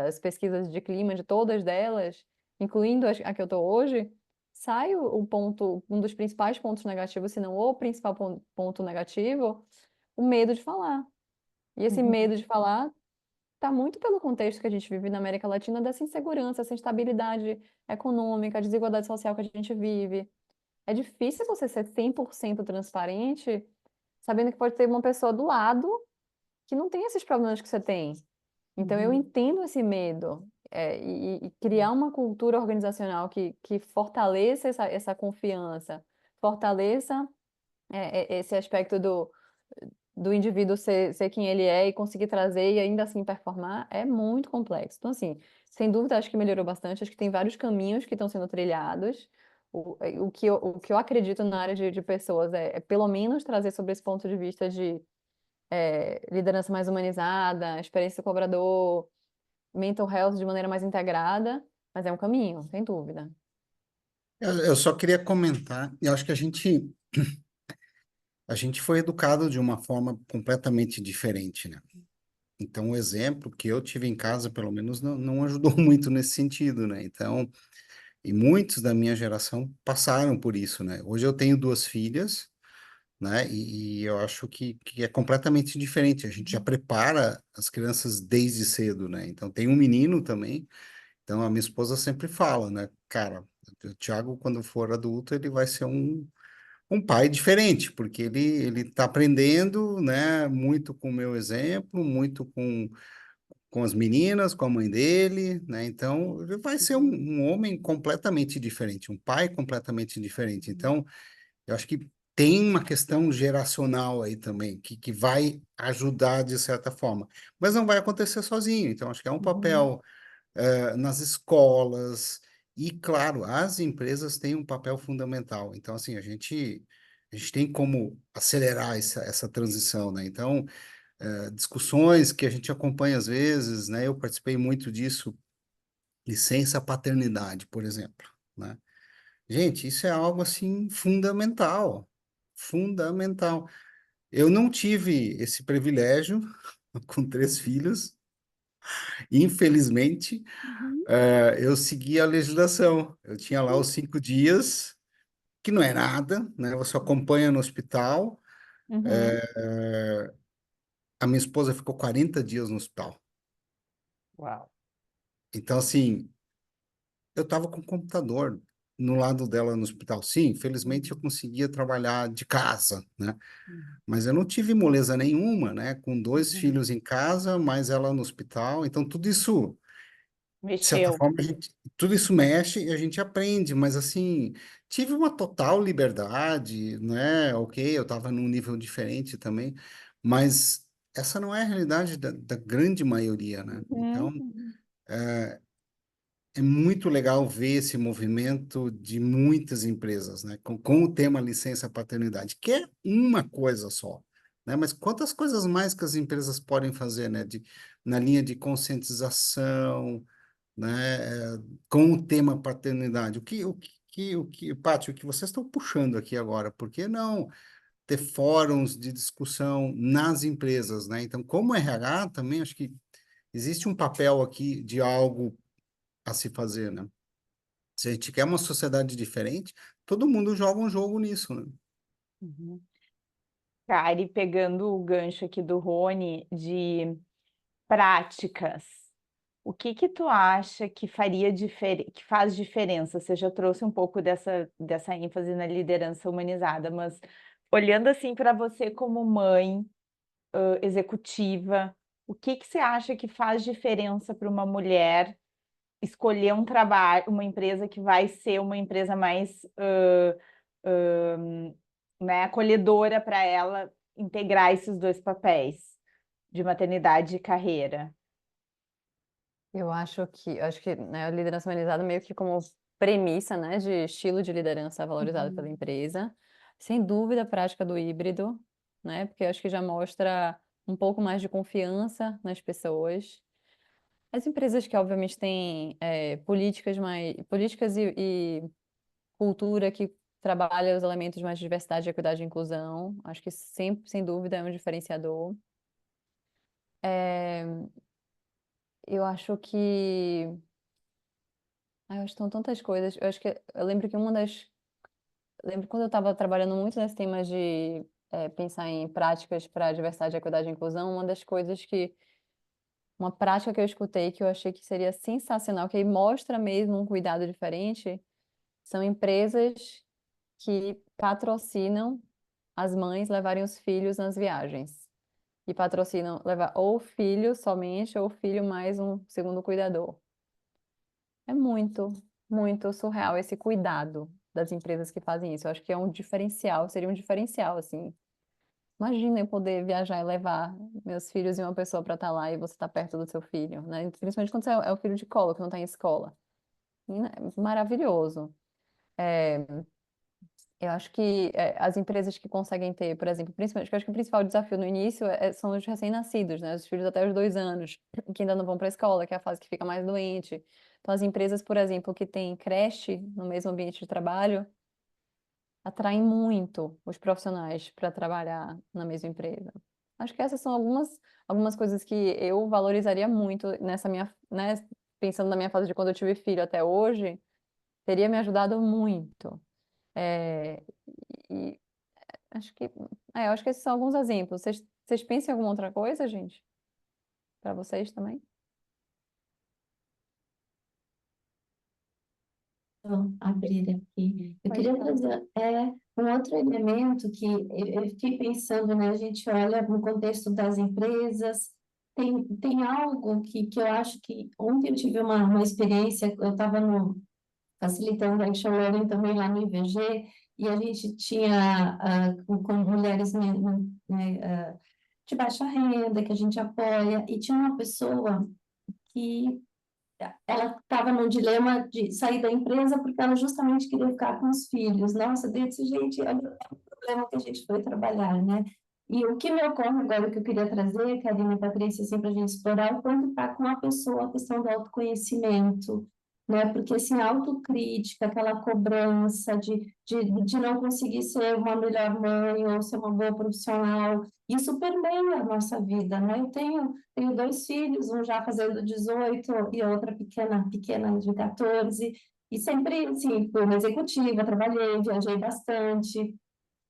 as pesquisas de clima de todas delas, incluindo a que eu estou hoje, sai um dos principais pontos negativos, se não o principal ponto negativo, o medo de falar. E esse Uhum. medo de falar está muito pelo contexto que a gente vive na América Latina, dessa insegurança, essa instabilidade econômica, a desigualdade social que a gente vive. É difícil você ser 100% transparente, sabendo que pode ter uma pessoa do lado que não tem esses problemas que você tem. Então, eu Uhum. entendo esse medo. E criar uma cultura organizacional que fortaleça essa confiança, fortaleça esse aspecto do indivíduo ser quem ele é e conseguir trazer e ainda assim performar, é muito complexo. Então, assim, sem dúvida, acho que melhorou bastante. Acho que tem vários caminhos que estão sendo trilhados. O que eu acredito na área de pessoas pelo menos trazer sobre esse ponto de vista de liderança mais humanizada, experiência do colaborador, mental health de maneira mais integrada, mas é um caminho, sem dúvida. Eu só queria comentar, eu acho que a gente foi educado de uma forma completamente diferente, né? Então, o exemplo que eu tive em casa, pelo menos, não ajudou muito nesse sentido, né? Então, e muitos da minha geração passaram por isso, né? Hoje eu tenho duas filhas, né? E eu acho que é completamente diferente. A gente já prepara as crianças desde cedo, né? Então, tem um menino também. Então, a minha esposa sempre fala, né? Cara, o Thiago, quando for adulto, ele vai ser um pai diferente, porque ele está aprendendo, né? Muito com o meu exemplo, muito com as meninas, com a mãe dele, né? Então, ele vai ser um homem completamente diferente, um pai completamente diferente. Então, eu acho que tem uma questão geracional aí também, que vai ajudar de certa forma, mas não vai acontecer sozinho. Então, acho que é um Uhum. papel nas escolas, e, claro, as empresas têm um papel fundamental. Então, assim, a gente tem como acelerar essa transição, né? Então, discussões que a gente acompanha às vezes, né? Eu participei muito disso, licença paternidade, por exemplo, né? Gente, isso é algo assim fundamental, fundamental. Eu não tive esse privilégio com três filhos, infelizmente, Uhum. eu segui a legislação. Eu tinha lá os 5 dias, que não é nada, né? Você acompanha no hospital. Uhum. A minha esposa ficou 40 dias no hospital. Uau. Então, assim, eu estava com o computador no lado dela no hospital. Sim, felizmente eu conseguia trabalhar de casa, né? Uhum. Mas eu não tive moleza nenhuma, né? Com dois Uhum. filhos em casa, mais ela no hospital. Então, tudo isso, de certa Mexeu. forma, tudo isso mexe e a gente aprende. Mas, assim, tive uma total liberdade, né? Ok, eu estava num nível diferente também, mas essa não é a realidade da grande maioria, né? Então, Uhum. Uhum. é muito legal ver esse movimento de muitas empresas, né, com o tema licença paternidade, que é uma coisa só, né, mas quantas coisas mais que as empresas podem fazer, né, na linha de conscientização, né, com o tema paternidade. Pátio, o que vocês estão puxando aqui agora, por que não ter fóruns de discussão nas empresas, né? Então, como RH também, acho que existe um papel aqui de algo a se fazer, né? Se a gente quer uma sociedade diferente, todo mundo joga um jogo nisso, né? Uhum. Cara, e pegando o gancho aqui do Rony de práticas, o que que tu acha que que faz diferença? Você já trouxe um pouco dessa ênfase na liderança humanizada, mas olhando assim para você como mãe, executiva, o que que você acha que faz diferença para uma mulher escolher um trabalho, uma empresa que vai ser uma empresa mais né, acolhedora para ela integrar esses dois papéis de maternidade e carreira? Eu acho que né, a liderança humanizada meio que como premissa, né, de estilo de liderança valorizado pela empresa. Sem dúvida, a prática do híbrido, né, porque eu acho que já mostra um pouco mais de confiança nas pessoas. As empresas que, obviamente, têm políticas e cultura que trabalha os elementos mais de diversidade, equidade e inclusão, acho que sempre, sem dúvida, é um diferenciador. É, eu acho que eu acho que são tantas coisas. Eu acho que eu lembro que lembro quando eu estava trabalhando muito nesse tema de pensar em práticas para diversidade, equidade e inclusão, uma prática que eu escutei que eu achei que seria sensacional, que aí mostra mesmo um cuidado diferente, são empresas que patrocinam as mães levarem os filhos nas viagens. E patrocinam levar ou o filho somente, ou o filho mais um segundo cuidador. É muito, muito surreal esse cuidado das empresas que fazem isso. Eu acho que é um diferencial, seria um diferencial, assim. Imagina eu poder viajar e levar meus filhos e uma pessoa para estar lá e você estar perto do seu filho, né? Principalmente quando você é o filho de colo, que não está em escola. Maravilhoso. Eu acho que as empresas que conseguem ter, por exemplo, principalmente, eu acho que o principal desafio no início são os recém-nascidos, né? Os filhos até os 2 anos, que ainda não vão para a escola, que é a fase que fica mais doente. Então, as empresas, por exemplo, que têm creche no mesmo ambiente de trabalho, atraem muito os profissionais para trabalhar na mesma empresa. Acho que essas são algumas coisas que eu valorizaria muito nessa minha, né? Pensando na minha fase de quando eu tive filho até hoje, teria me ajudado muito. É, e eu acho que esses são alguns exemplos. Vocês pensam em alguma outra coisa, gente? Para vocês também? Vou abrir aqui. Eu Pode queria falar. trazer um outro elemento que eu fiquei pensando, né? A gente olha no contexto das empresas, tem algo que eu acho que ontem eu tive uma experiência, eu estava facilitando Action Learning também lá no IVG, e a gente tinha com mulheres de baixa renda, que a gente apoia, e tinha uma pessoa que ela estava num dilema de sair da empresa porque ela justamente queria ficar com os filhos. Nossa, desse gente, olha o problema que a gente foi trabalhar, né? E o que me ocorre agora, o que eu queria trazer, Karina e Patrícia, assim, para a gente explorar, o quanto está com a pessoa a questão do autoconhecimento, né? Porque, assim, a autocrítica, aquela cobrança de não conseguir ser uma melhor mãe ou ser uma boa profissional, isso permeia a nossa vida, né? Eu tenho 2 filhos, um já fazendo 18 e a outra pequena de 14, e sempre, assim, fui uma executiva, trabalhei, viajei bastante,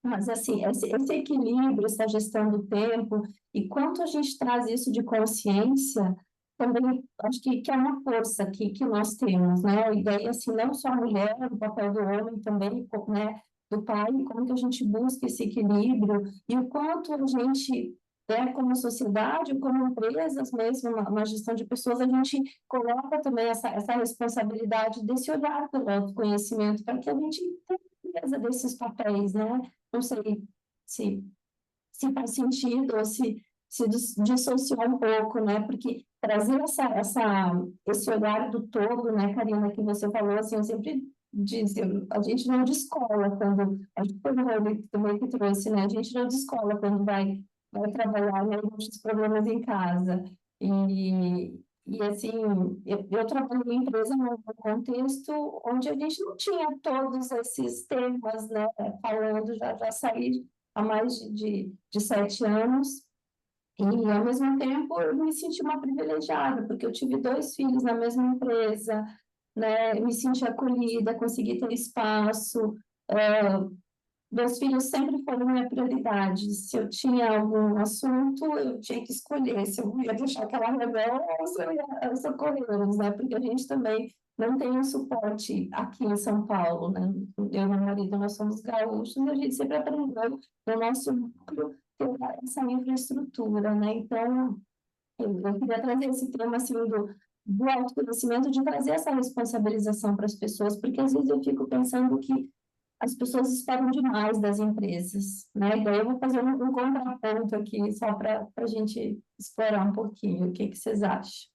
mas, assim, esse equilíbrio, essa gestão do tempo, e quanto a gente traz isso de consciência, também acho que é uma força que nós temos, né? E daí, assim, não só a mulher, o papel do homem também, né? Do pai, como que a gente busca esse equilíbrio, e o quanto a gente, como sociedade, como empresas mesmo, na gestão de pessoas, a gente coloca também essa responsabilidade desse olhar pelo autoconhecimento, para que a gente tenha clareza desses papéis, né? Não sei se, se faz sentido ou se dissociou um pouco, né? Porque trazer esse olhar do todo, né, Karina, que você falou, assim, eu sempre disse, a gente não descola quando, acho que foi o Rony também que trouxe, né? A gente não descola quando vai trabalhar, né, muitos problemas em casa. E assim, eu trabalhei em empresa num contexto onde a gente não tinha todos esses temas, né, falando, já saí há mais de 7 anos, e ao mesmo tempo eu me senti uma privilegiada, porque eu tive 2 filhos na mesma empresa, né, me senti acolhida, consegui ter espaço, meus filhos sempre foram minha prioridade. Se eu tinha algum assunto, eu tinha que escolher se eu ia deixar aquela rebelde ou se eu ia socorrê-los, né? Porque a gente também não tem um suporte aqui em São Paulo, né? Eu e meu marido, nós somos gaúchos, e a gente sempre aprendeu no nosso núcleo ter essa infraestrutura, né? Então, eu queria trazer esse tema, assim, do autoconhecimento, de trazer essa responsabilização para as pessoas, porque às vezes eu fico pensando que as pessoas esperam demais das empresas, né? Daí eu vou fazer um contraponto aqui, só para a gente explorar um pouquinho. O que que vocês acham?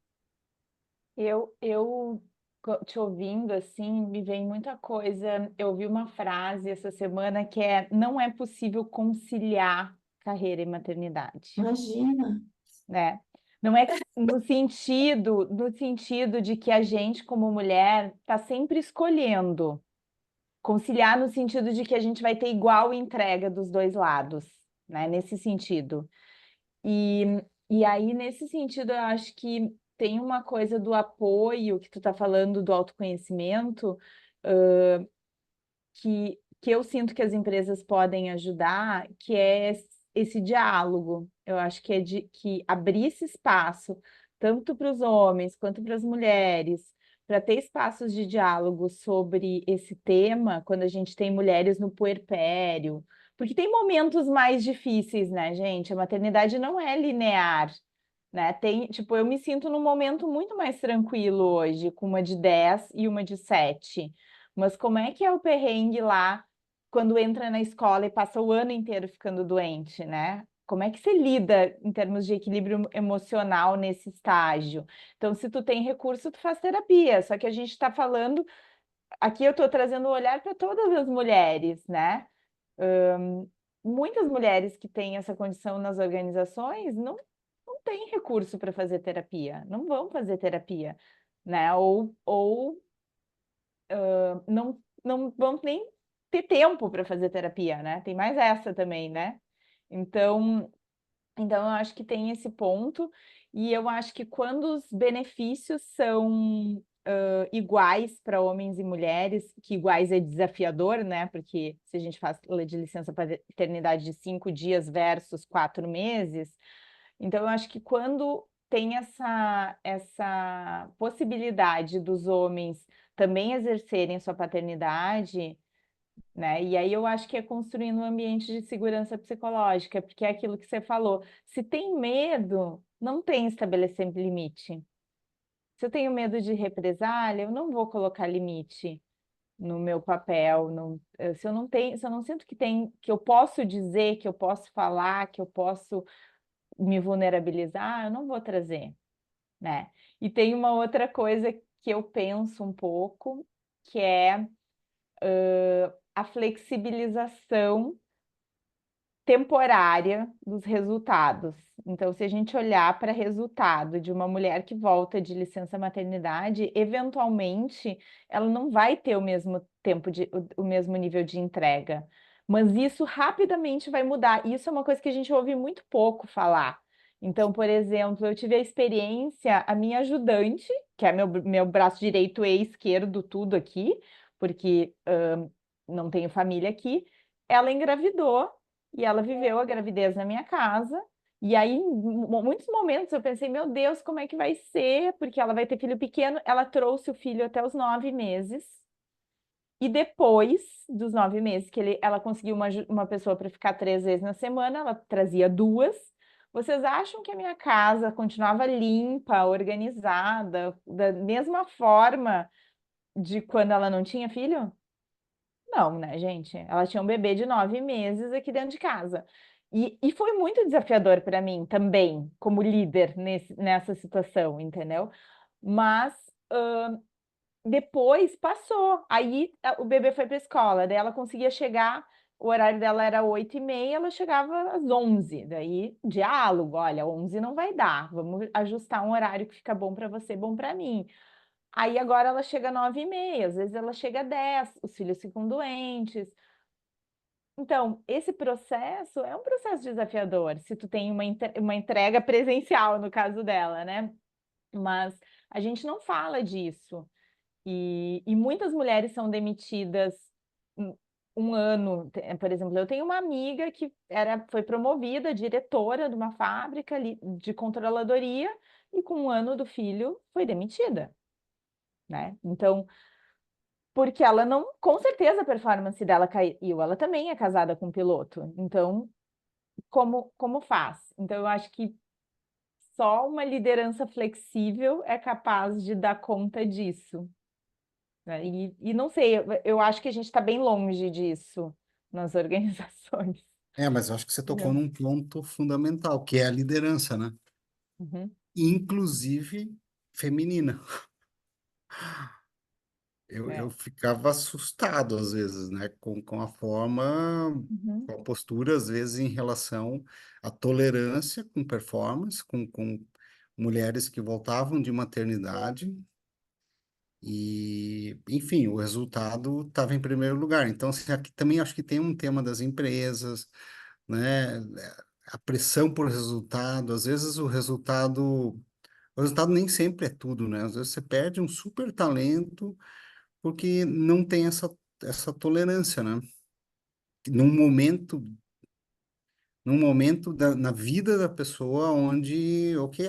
Te ouvindo assim, me vem muita coisa. Eu ouvi uma frase essa semana que é: não é possível conciliar carreira e maternidade, Imagina. né? Não é no sentido de que a gente, como mulher, está sempre escolhendo conciliar no sentido de que a gente vai ter igual entrega dos dois lados, né? Nesse sentido. E aí, nesse sentido, eu acho que tem uma coisa do apoio que tu está falando do autoconhecimento, que eu sinto que as empresas podem ajudar, que é esse diálogo. Eu acho que é de que abrir esse espaço, tanto para os homens quanto para as mulheres, para ter espaços de diálogo sobre esse tema, quando a gente tem mulheres no puerpério, porque tem momentos mais difíceis, né, gente? A maternidade não é linear, né? Tem, tipo, eu me sinto num momento muito mais tranquilo hoje, com uma de 10 e uma de 7. Mas como é que é o perrengue lá quando entra na escola e passa o ano inteiro ficando doente, né? Como é que você lida em termos de equilíbrio emocional nesse estágio? Então, se tu tem recurso, tu faz terapia. Só que a gente está falando, aqui eu estou trazendo o olhar para todas as mulheres, né? Muitas mulheres que têm essa condição nas organizações não têm recurso para fazer terapia, não vão fazer terapia, né? Ou não vão nem ter tempo para fazer terapia, né? Tem mais essa também, né? Então, então eu acho que tem esse ponto, e eu acho que quando os benefícios são iguais para homens e mulheres, que iguais é desafiador, né? Porque se a gente faz lei de licença paternidade de 5 dias versus 4 meses, então eu acho que quando tem essa possibilidade dos homens também exercerem sua paternidade, né? E aí eu acho que é construindo um ambiente de segurança psicológica, porque é aquilo que você falou. Se tem medo, não tem estabelecer limite. Se eu tenho medo de represália, eu não vou colocar limite no meu papel. Se eu não tenho, se eu não sinto que tem, que eu posso dizer, que eu posso falar, que eu posso me vulnerabilizar, eu não vou trazer, né? E tem uma outra coisa que eu penso um pouco, que é a flexibilização temporária dos resultados. Então, se a gente olhar para resultado de uma mulher que volta de licença maternidade, eventualmente ela não vai ter o mesmo tempo o mesmo nível de entrega. Mas isso rapidamente vai mudar. Isso é uma coisa que a gente ouve muito pouco falar. Então, por exemplo, eu tive a experiência, a minha ajudante, que é meu braço direito e esquerdo, tudo aqui, porque não tenho família aqui, ela engravidou e ela viveu a gravidez na minha casa. E aí, em muitos momentos, eu pensei, meu Deus, como é que vai ser? Porque ela vai ter filho pequeno. Ela trouxe o filho até os 9 meses. E depois dos 9 meses, que ela conseguiu uma pessoa para ficar 3 vezes na semana, ela trazia 2. Vocês acham que a minha casa continuava limpa, organizada, da mesma forma de quando ela não tinha filho? Não, né, gente? Ela tinha um bebê de 9 meses aqui dentro de casa. E foi muito desafiador para mim também, como líder nessa situação, entendeu? Mas depois passou. Aí o bebê foi para a escola, daí ela conseguia chegar, o horário dela era 8h30, ela chegava às 11. Daí, diálogo, olha, 11 não vai dar, vamos ajustar um horário que fica bom para você, bom para mim. Aí agora ela chega às 9h30, às vezes ela chega às 10, os filhos ficam doentes. Então, esse processo é um processo desafiador, se tu tem uma entrega presencial, no caso dela, né? Mas a gente não fala disso. E muitas mulheres são demitidas um ano. Por exemplo, eu tenho uma amiga que foi promovida diretora de uma fábrica de controladoria e com um ano do filho foi demitida, né? Então, porque ela não, com certeza a performance dela caiu. Ela também é casada com um piloto. Então, como faz? Então, eu acho que só uma liderança flexível é capaz de dar conta disso. né? E não sei, eu acho que a gente está bem longe disso nas organizações. Mas eu acho que você tocou Não. num ponto fundamental, que é a liderança, né? Uhum, Inclusive feminina. Eu é. ficava assustado às vezes, né, com a forma, Uhum. com a postura, às vezes, em relação à tolerância com performance, com mulheres que voltavam de maternidade e, enfim, o resultado estava em primeiro lugar. Então, assim, aqui também acho que tem um tema das empresas, né, a pressão por resultado, às vezes o resultado nem sempre é tudo, né? Às vezes você perde um super talento porque não tem essa tolerância, né? Num momento, na vida da pessoa onde, ok,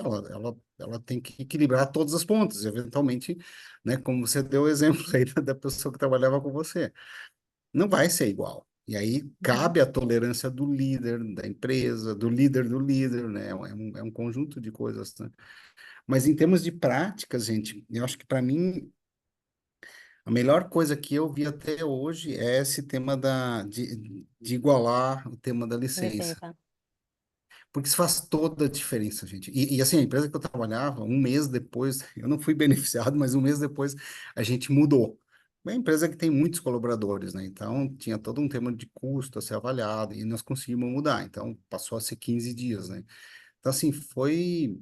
ela tem que equilibrar todas as pontas, eventualmente, né? Como você deu o exemplo aí da pessoa que trabalhava com você, não vai ser igual. E aí Uhum. cabe a tolerância do líder da empresa, do líder, né? É um conjunto de coisas, né? Mas em termos de práticas, gente, eu acho que para mim a melhor coisa que eu vi até hoje é esse tema de igualar o tema da licença. Licença. Porque isso faz toda a diferença, gente. Assim, a empresa que eu trabalhava, um mês depois, eu não fui beneficiado, mas um mês depois a gente mudou. É uma empresa que tem muitos colaboradores, né? Então, tinha todo um tema de custo a ser avaliado e nós conseguimos mudar. Então, passou a ser 15 dias, né? Então, assim, foi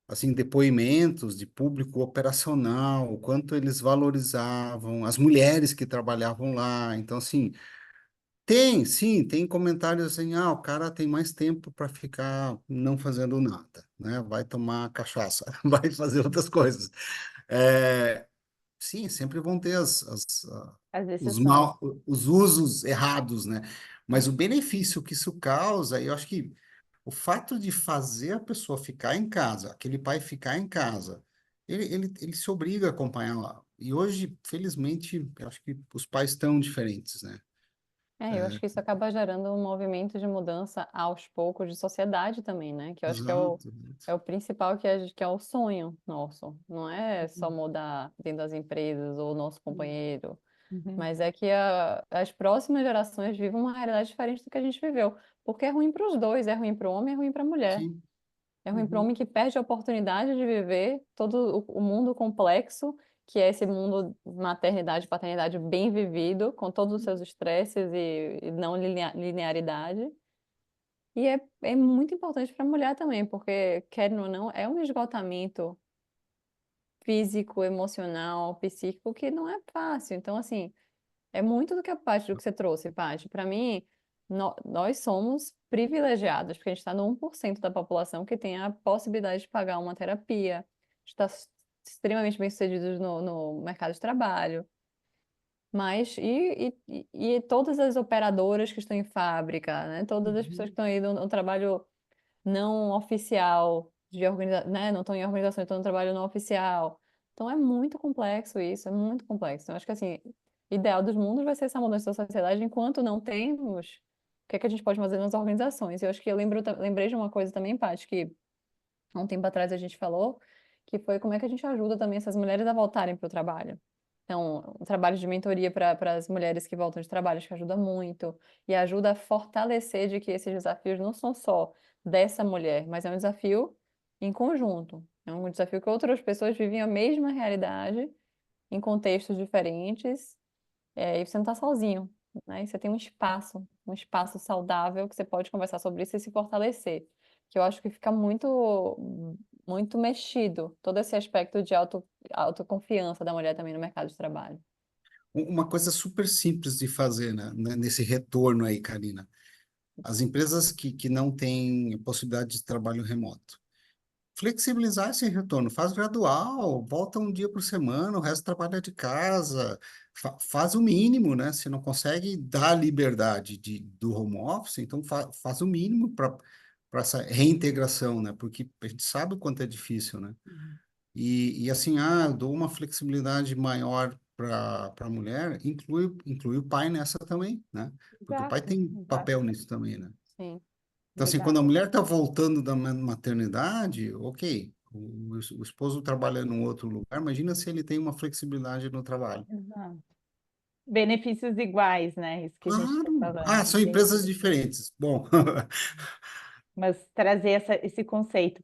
assim, depoimentos de público operacional, o quanto eles valorizavam as mulheres que trabalhavam lá. Então, assim, sim, tem comentários assim, o cara tem mais tempo para ficar não fazendo nada, né? Vai tomar cachaça, vai fazer outras coisas. É, sim, sempre vão ter As os, exceções. mal, os usos errados, né? Mas É. o benefício que isso causa, eu acho que o fato de fazer a pessoa ficar em casa, aquele pai ficar em casa, ele se obriga a acompanhar lá. E hoje, felizmente, eu acho que os pais estão diferentes, né? Eu acho que isso acaba gerando um movimento de mudança aos poucos de sociedade também, né? Que eu acho que Exato. é o principal que é o sonho nosso. Não é só mudar dentro das empresas ou o nosso companheiro, Uhum. mas é que as próximas gerações vivem uma realidade diferente do que a gente viveu. Porque é ruim para os dois, é ruim para o homem, é ruim para a mulher. Sim. É ruim para o Uhum. homem que perde a oportunidade de viver todo o mundo complexo, que é esse mundo maternidade, paternidade bem vivido, com todos os seus estresses e não linearidade. E é muito importante para a mulher também, porque, querendo ou não, é um esgotamento físico, emocional, psíquico, que não é fácil. Então, assim, é muito do que a parte do que você trouxe, Paty. Para mim, nós somos privilegiados, porque a gente está no 1% da população que tem a possibilidade de pagar uma terapia, está extremamente bem-sucedidos no mercado de trabalho. Mas, e todas as operadoras que estão em fábrica, né? Todas as pessoas que Uhum. estão aí no trabalho não oficial, né? Não estão em organização, estão no trabalho não oficial. Então é muito complexo isso, é muito complexo. Então, acho que assim, ideal dos mundos vai ser essa mudança da sociedade, enquanto não temos, o que é que a gente pode fazer nas organizações? Eu acho que lembrei de uma coisa também, Paty, que há um tempo atrás a gente falou, que foi como é que a gente ajuda também essas mulheres a voltarem para o trabalho. Então, um trabalho de mentoria para as mulheres que voltam de trabalho, acho que ajuda muito, e ajuda a fortalecer de que esses desafios não são só dessa mulher, mas é um desafio em conjunto. É um desafio que outras pessoas vivem a mesma realidade, em contextos diferentes, e você não está sozinho, né? E você tem um espaço saudável que você pode conversar sobre isso e se fortalecer. Que eu acho que fica muito mexido, todo esse aspecto de autoconfiança da mulher também no mercado de trabalho. Uma coisa super simples de fazer, né, nesse retorno aí, Karina. As empresas que não têm possibilidade de trabalho remoto. Flexibilizar esse retorno, faz gradual, volta um dia por semana, o resto trabalha de casa, faz o mínimo, né? Se não consegue dar a liberdade do home office, então faz o mínimo para essa reintegração, né? Porque a gente sabe o quanto é difícil, né? E assim, eu dou uma flexibilidade maior para a mulher, inclui o pai nessa também, né? Porque o pai Exato, tem papel exato, nisso também, né? Sim. Então, assim, quando a exato. mulher está voltando da maternidade, ok, o esposo trabalha num outro lugar, imagina se ele tem uma flexibilidade no trabalho. Exato. Benefícios iguais, né? Isso que a gente está Claro! falando. São empresas diferentes. Bom, Mas trazer esse conceito.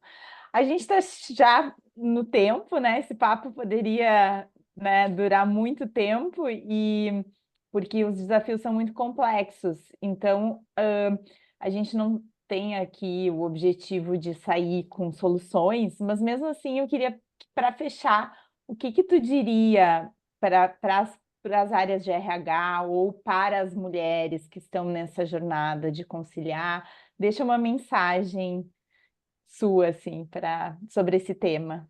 A gente está já no tempo, né? Esse papo poderia, né, durar muito tempo e porque os desafios são muito complexos. Então, a gente não tem aqui o objetivo de sair com soluções, mas mesmo assim eu queria, para fechar, o que que tu diria para as áreas de RH ou para as mulheres que estão nessa jornada de conciliar? Deixa uma mensagem sua, assim, sobre esse tema.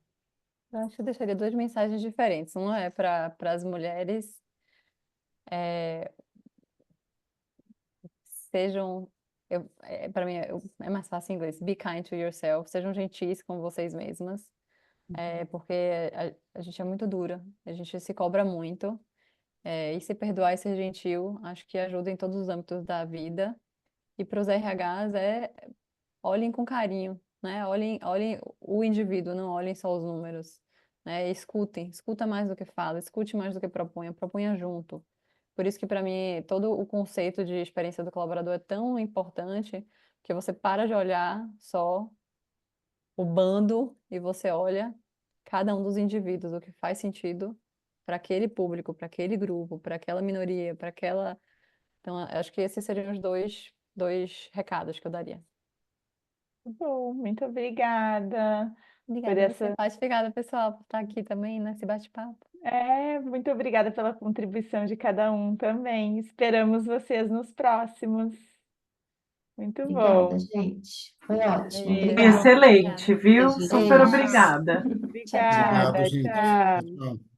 Eu acho que eu deixaria duas mensagens diferentes. Uma é para as mulheres, sejam, para mim é mais fácil em inglês, be kind to yourself, sejam gentis com vocês mesmas, porque a gente é muito dura, a gente se cobra muito, e se perdoar e ser gentil, acho que ajuda em todos os âmbitos da vida. E para os RHs olhem com carinho, né? Olhem o indivíduo, não olhem só os números, né? Escuta mais do que fala, escute mais do que proponha junto. Por isso que para mim todo o conceito de experiência do colaborador é tão importante, que você para de olhar só o bando e você olha cada um dos indivíduos, o que faz sentido para aquele público, para aquele grupo, para aquela minoria, para aquela. Então, acho que esses seriam os dois recados que eu daria. Bom, muito obrigada por Obrigada a você, essa. Paty. Obrigada, pessoal, por estar aqui também nesse bate-papo. Muito obrigada pela contribuição de cada um também. Esperamos vocês nos próximos. Muito Obrigada, bom. gente. Foi ótimo. Beijo. Obrigada. Excelente, viu? Beijo. Super obrigada. Tchau, tchau. obrigado, Obrigada, gente. tchau. Tchau.